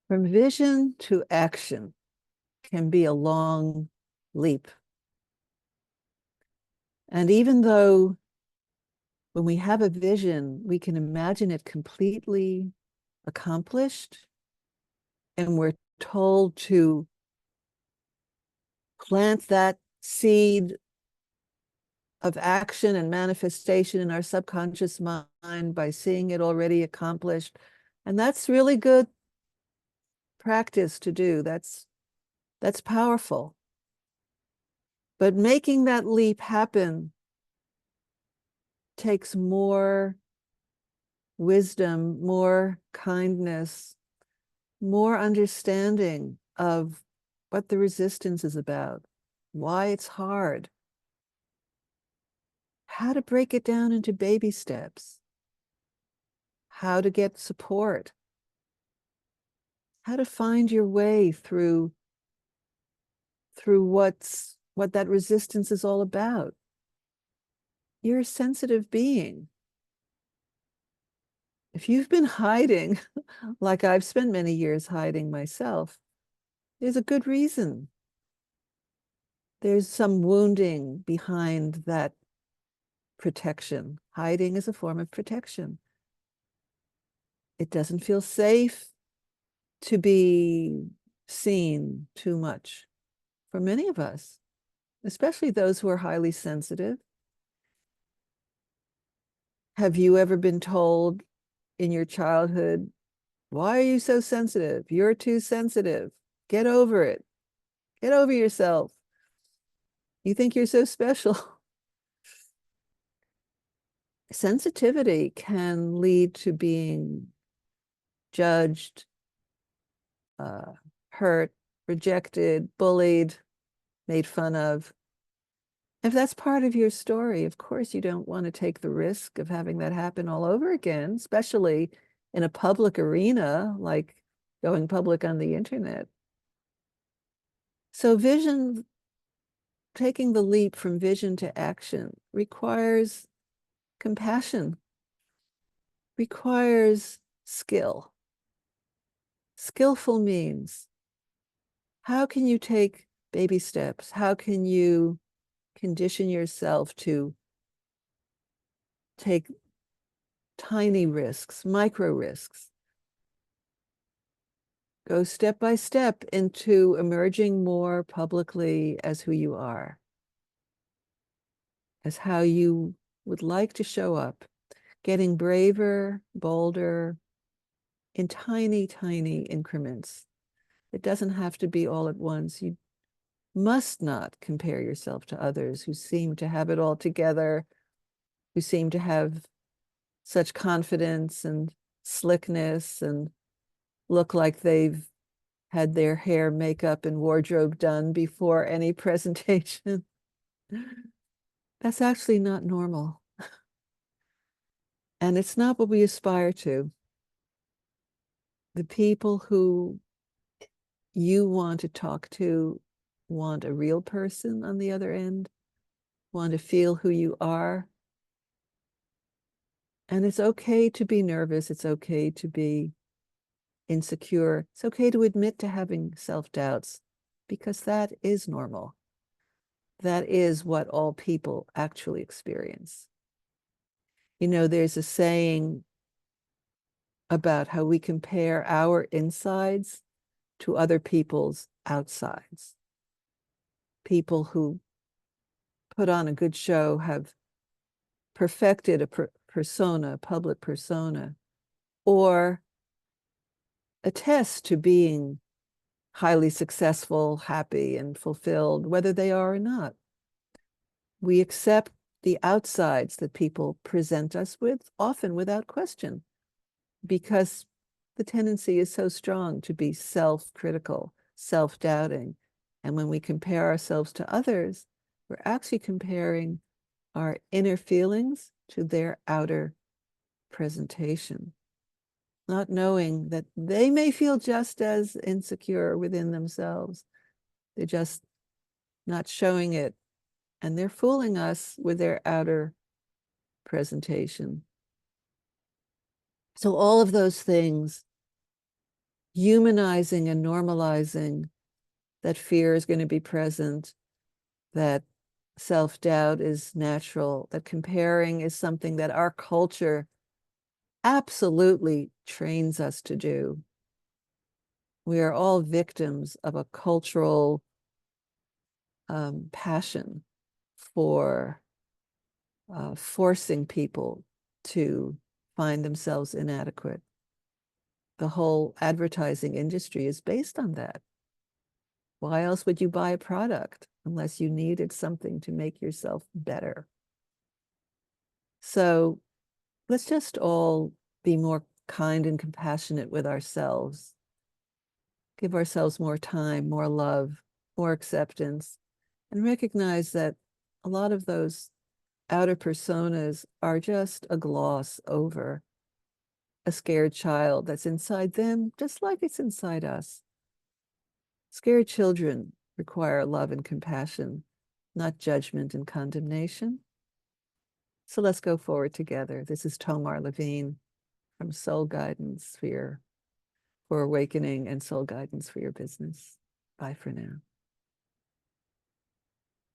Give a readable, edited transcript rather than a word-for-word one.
From vision to action can be a long leap. And even though when we have a vision, we can imagine it completely accomplished, and we're told to plant that seed of action and manifestation in our subconscious mind by seeing it already accomplished. And that's really good practice to do. That's powerful. But making that leap happen takes more wisdom, more kindness, more understanding of what the resistance is about, why it's hard, how to break it down into baby steps, how to get support, how to find your way through what that resistance is all about. You're a sensitive being. If you've been hiding, like I've spent many years hiding myself, there's a good reason. There's some wounding behind that protection. Hiding is a form of protection. It doesn't feel safe to be seen too much for many of us, especially those who are highly sensitive. Have you ever been told in your childhood, why are you so sensitive? You're too sensitive. Get over it. Get over yourself. You think you're so special. Sensitivity can lead to being judged, hurt, rejected, bullied, made fun of. If that's part of your story, of course, you don't want to take the risk of having that happen all over again, especially in a public arena, like going public on the internet. So vision, taking the leap from vision to action, requires compassion, requires skill. Skillful means, how can you take baby steps? How can you condition yourself to take tiny risks, micro risks? Go step by step into emerging more publicly as who you are, as how you would like to show up, getting braver, bolder, in tiny, tiny increments. It doesn't have to be all at once. You must not compare yourself to others who seem to have it all together, who seem to have such confidence and slickness and look like they've had their hair, makeup, and wardrobe done before any presentation. That's actually not normal. And it's not what we aspire to. The people who you want to talk to want a real person on the other end, want to feel who you are. And it's okay to be nervous. It's okay to be insecure. It's okay to admit to having self-doubts, because that is normal. That is what all people actually experience. You know, there's a saying about how we compare our insides to other people's outsides. People who put on a good show have perfected a persona, a public persona, or attest to being highly successful, happy, and fulfilled, whether they are or not. We accept the outsides that people present us with, often without question, because the tendency is so strong to be self-critical, self-doubting. And when we compare ourselves to others, we're actually comparing our inner feelings to their outer presentation, not knowing that they may feel just as insecure within themselves. They're just not showing it, and they're fooling us with their outer presentation. So all of those things humanizing and normalizing that fear is going to be present, that self-doubt is natural, that comparing is something that our culture absolutely trains us to do. We are all victims of a cultural passion for forcing people to find themselves inadequate. The whole advertising industry is based on that. Why else would you buy a product unless you needed something to make yourself better? So let's just all be more kind and compassionate with ourselves. Give ourselves more time, more love, more acceptance, and recognize that a lot of those outer personas are just a gloss over a scared child that's inside them, just like it's inside us. Scared children require love and compassion, not judgment and condemnation. So let's go forward together. This is Tomar Levine from Soul Guidance for Awakening and Soul Guidance for Your Business. Bye for now.